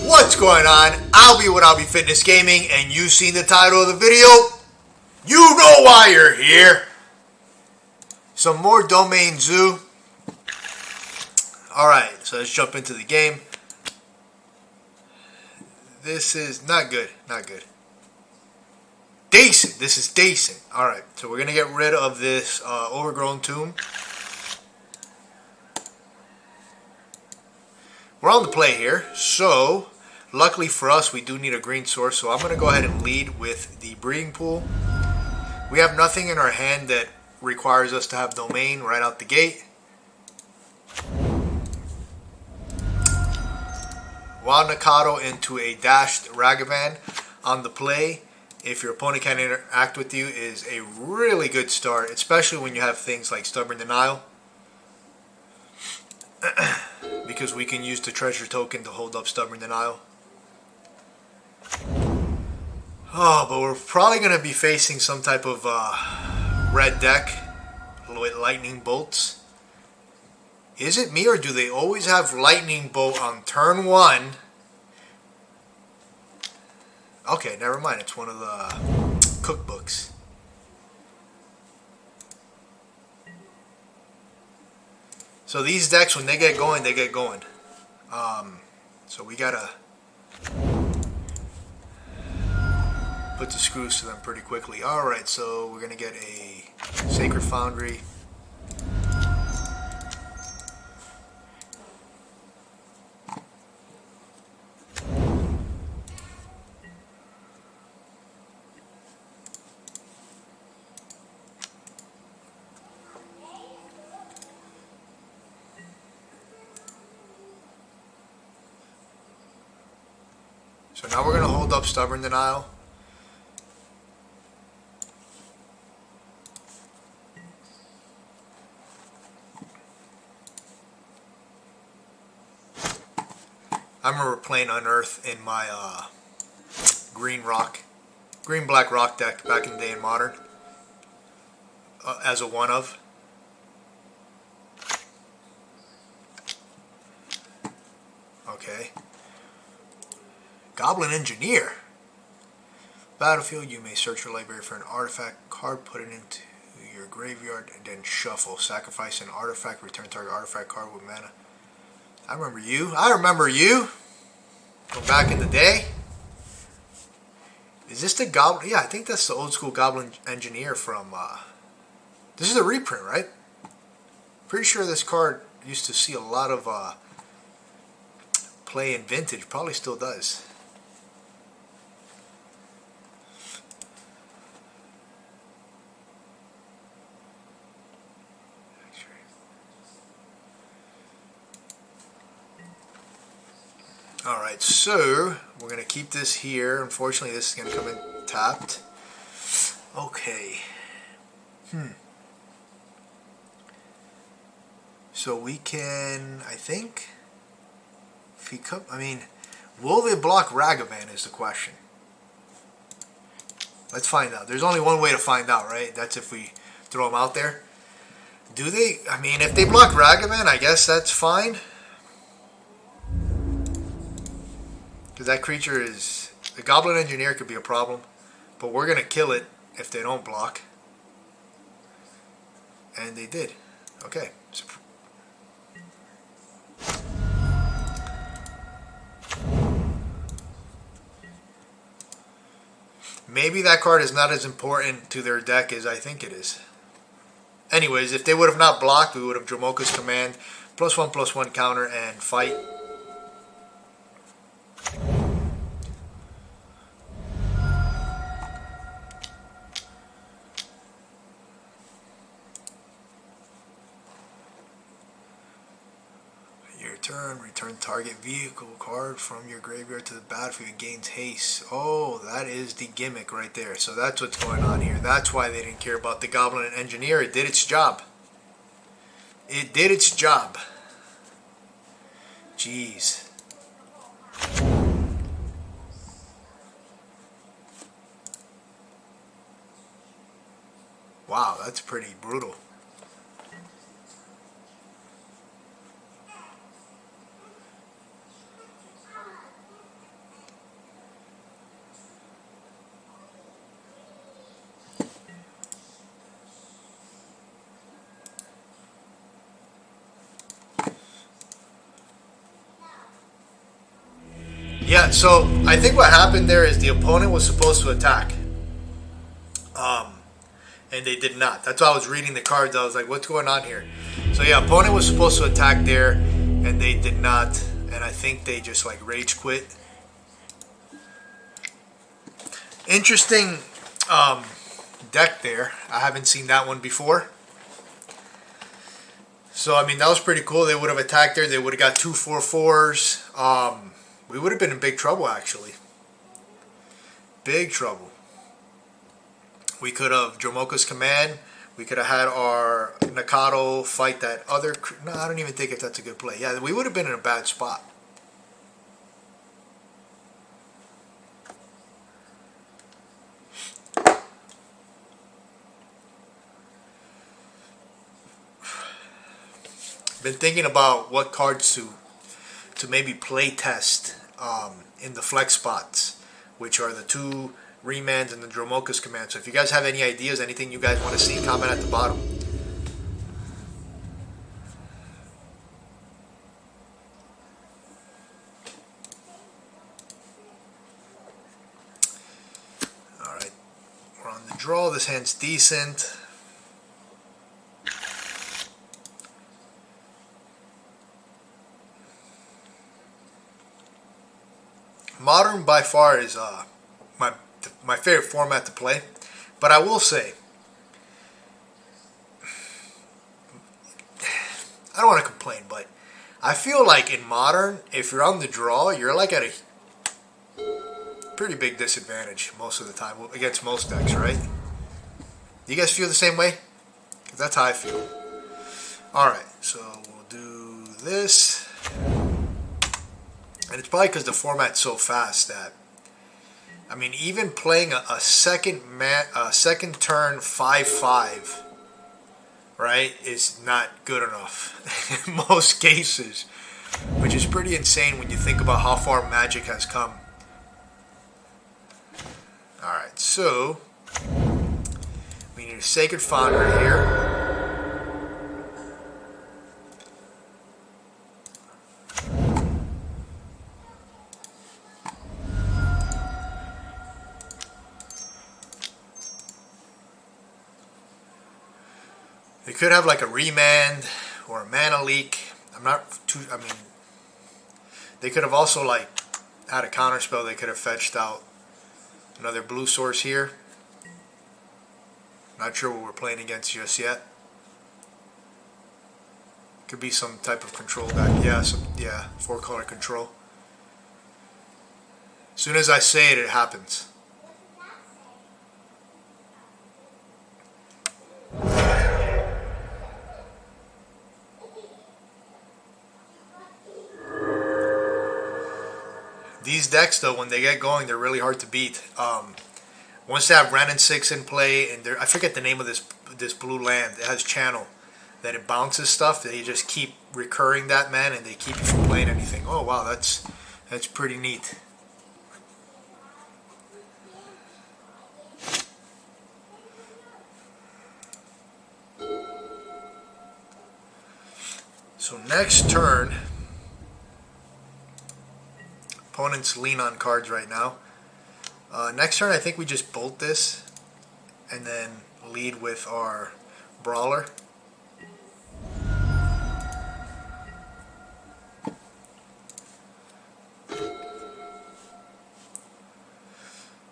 What's going on? I'll be Fitness Gaming, and you've seen the title of the video. You know why you're here. Some more Domain Zoo. Alright, so let's jump into the game. This is not good, not good. Decent, this is decent. Alright, so we're going to get rid of this Overgrown Tomb. We're on the play here, so luckily for us we do need a green source, so I'm going to go ahead and lead with the breeding pool. We have nothing in our hand that requires us to have domain right out the gate. Wild Nacatl into a dashed Ragavan on the play, if your opponent can interact with you, is a really good start, especially when you have things like Stubborn Denial. Because we can use the treasure token to hold up Stubborn Denial. Oh, but we're probably going to be facing some type of red deck with lightning bolts. Is it me, or do they always have lightning bolt on turn 1? Okay, never mind. It's one of the cookbooks. So these decks, when they get going, they get going. So we gotta put the screws to them pretty quickly. Alright, so we're gonna get a Sacred Foundry. So now we're going to hold up Stubborn Denial. I remember playing Unearth in my green-black rock deck back in the day in Modern as a one-of. Okay. Goblin Engineer. Battlefield, you may search your library for an artifact card, put it into your graveyard, and then shuffle. Sacrifice an artifact, return target artifact card with mana. I remember you. I remember you. From back in the day. Is this the Goblin? Yeah, I think that's the old school Goblin Engineer from... this is a reprint, right? Pretty sure this card used to see a lot of play in Vintage. Probably still does. Alright, so we're going to keep this here. Unfortunately, this is going to come in tapped. Okay. So we can, I think, if he come, I mean, will they block Ragavan is the question. Let's find out. There's only one way to find out, right? That's if we throw them out there. Do they, I mean, if they block Ragavan, I guess that's fine. Because that creature is... The Goblin Engineer could be a problem. But we're going to kill it if they don't block. And they did. Okay. Maybe that card is not as important to their deck as I think it is. Anyways, if they would have not blocked, we would have Dromoka's Command, +1/+1 counter, and fight. Turn, return target vehicle card from your graveyard to the battlefield, gains haste. Oh, that is the gimmick right there. So that's what's going on here. That's why they didn't care about the Goblin and Engineer. It did its job. It did its job. Jeez. Wow, that's pretty brutal. Yeah, so I think what happened there is the opponent was supposed to attack. And they did not. That's why I was reading the cards. I was like, what's going on here? So yeah, opponent was supposed to attack there, and they did not. And I think they just like rage quit. Interesting deck there. I haven't seen that one before. So I mean, that was pretty cool. They would have attacked there. They would have got 2 4/4s. We would have been in big trouble actually. Big trouble. We could have Dromoka's command. We could have had our Nacatl fight that other... No, I don't even think if that's a good play. Yeah, we would have been in a bad spot. Been thinking about what cards to maybe play test in the flex spots, which are the 2 Remands and the Dromoka's command. So if you guys have any ideas, anything you guys want to see, comment at the bottom. Alright, we're on the draw. This hand's decent. Modern by far is my favorite format to play, but I will say, I don't want to complain, but I feel like in Modern, if you're on the draw, you're like at a pretty big disadvantage most of the time against most decks, right? Do you guys feel the same way? 'Cause that's how I feel. Alright, so we'll do this. And it's probably because the format's so fast that, I mean, even playing a second turn 5/5, right, is not good enough in most cases, which is pretty insane when you think about how far Magic has come. All right, so we need a Sacred Foundry here. They could have like a Remand or a Mana Leak. I'm not too, I mean, they could have also like had a counterspell. They could have fetched out another blue source here. Not sure what we're playing against just yet. Could be some type of control deck. Yeah, 4-color control. As soon as I say it, it happens. These decks, though, when they get going, they're really hard to beat. Once they have Ren and 6 in play, and I forget the name of this blue land. It has channel that it bounces stuff. They just keep recurring that, man, and they keep you from playing anything. Oh wow, that's pretty neat. So next turn, opponents lean on cards right now. Next turn, I think we just bolt this and then lead with our Brawler.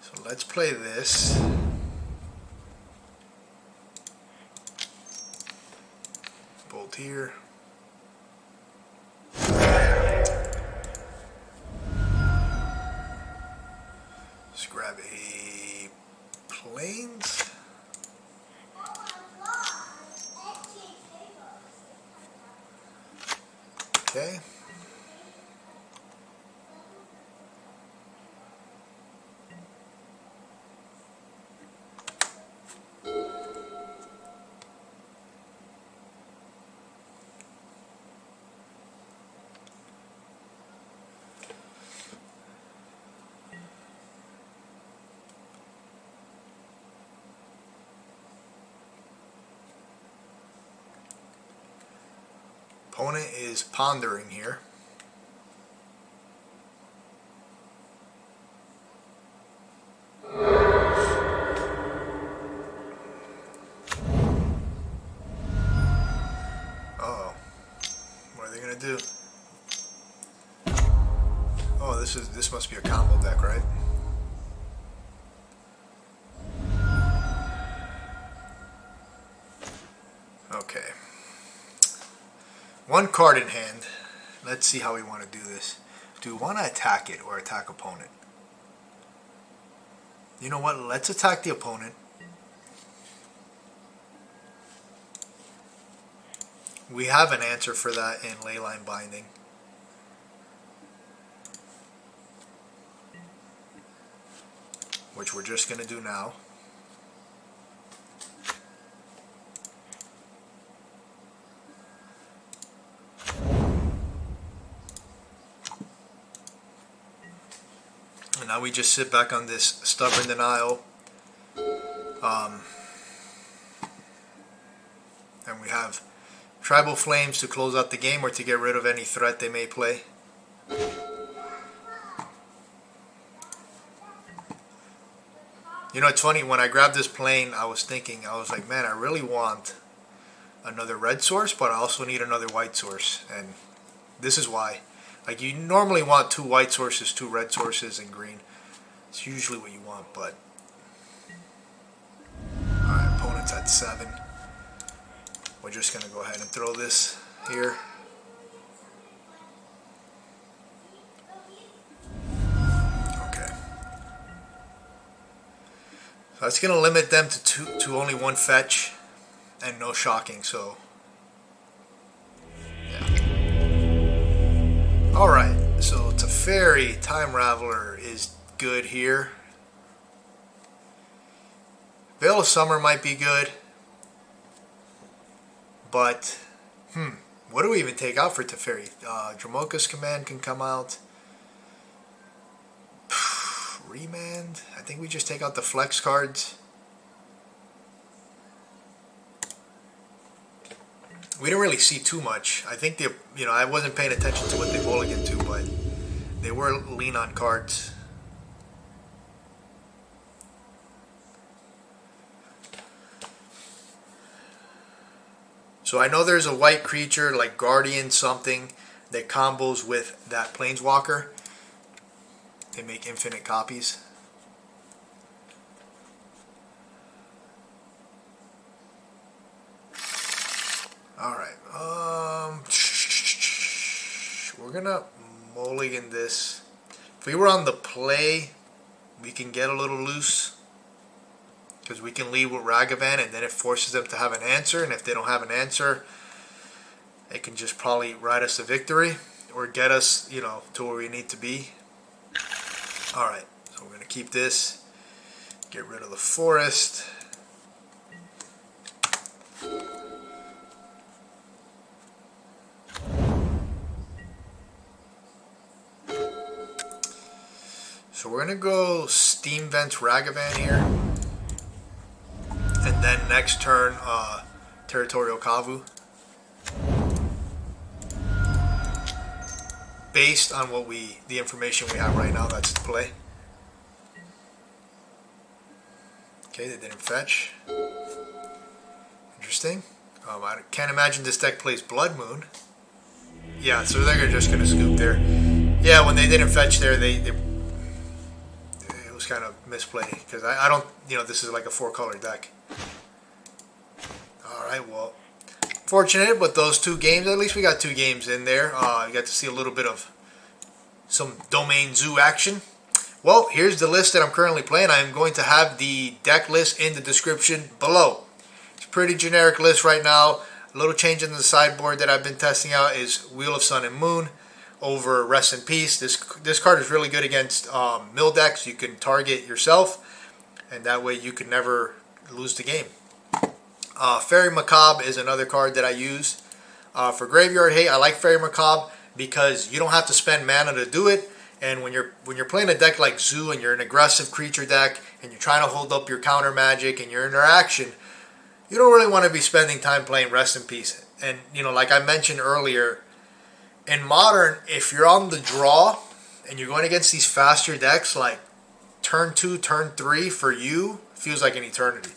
So let's play this. Bolt here. Let's grab a Plains. Okay. Opponent is pondering here. do. Oh, this must be a combo deck, right? Okay. One card in hand. Let's see how we want to do this. Do we want to attack it or attack opponent? You know what? Let's attack the opponent. We have an answer for that in Leyline Binding. Which we're just going to do now. And now we just sit back on this stubborn denial. And we have Tribal Flames to close out the game or to get rid of any threat they may play. You know, it's funny, when I grabbed this plane, I was thinking, I was like, man, I really want another red source, but I also need another white source. And this is why. Like, you normally want 2 white sources, 2 red sources, and green. It's usually what you want, but... Alright, opponent's at 7. We're just going to go ahead and throw this here. That's going to limit them to only 1 fetch and no shocking, so yeah. Alright, so Teferi, Time Raveler is good here. Veil of Summer might be good, but what do we even take out for Teferi? Dromoka's command can come out. Remand. I think we just take out the flex cards. We didn't really see too much. I think I wasn't paying attention to what they mulliganed to, but they were lean on cards. So I know there's a white creature like Guardian something that combos with that Planeswalker. They make infinite copies. Alright. We're gonna mulligan this. If we were on the play, we can get a little loose. Because we can lead with Ragavan and then it forces them to have an answer. And if they don't have an answer, it can just probably ride us to victory. Or get us, to where we need to be. Alright, so we're going to keep this, get rid of the forest. So we're going to go Steam Vent Ragavan here. And then next turn, Territorial Kavu. Based on the information we have right now, that's the play. Okay, they didn't fetch. Interesting. I can't imagine this deck plays Blood Moon. Yeah, so they're just gonna scoop there. Yeah, when they didn't fetch there, it was kind of misplay because I don't, this is like a 4-color deck. All right, well. Fortunate with those 2 games. At least we got 2 games in there. You got to see a little bit of some Domain Zoo action. Well, here's the list that I'm currently playing. I'm going to have the deck list in the description below. It's a pretty generic list right now. A little change in the sideboard that I've been testing out is Wheel of Sun and Moon over Rest in Peace. This card is really good against mill decks. You can target yourself, and that way you can never lose the game. Faerie Macabre is another card that I use. For Graveyard Hate, I like Faerie Macabre because you don't have to spend mana to do it. And when you're playing a deck like Zoo and you're an aggressive creature deck and you're trying to hold up your counter magic and your interaction, you don't really want to be spending time playing Rest in Peace. And like I mentioned earlier, in Modern, if you're on the draw and you're going against these faster decks, like turn 2, turn 3 for you feels like an eternity.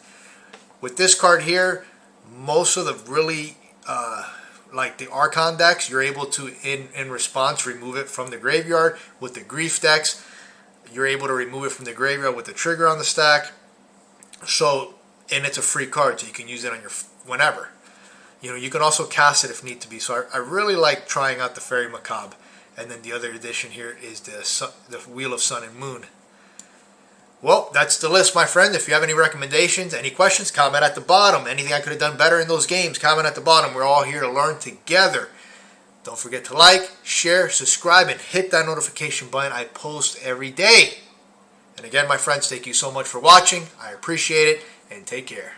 With this card here, most of the really like the Archon decks, you're able to, in response, remove it from the graveyard. With the Grief decks, you're able to remove it from the graveyard with the trigger on the stack. So, and it's a free card, so you can use it on your whenever. You know, you can also cast it if need to be. So I really like trying out the Faerie Macabre. And then the other addition here is the Wheel of Sun and Moon. Well, that's the list, my friend. If you have any recommendations, any questions, comment at the bottom. Anything I could have done better in those games, comment at the bottom. We're all here to learn together. Don't forget to like, share, subscribe, and hit that notification button. I post every day. And again, my friends, thank you so much for watching. I appreciate it, and take care.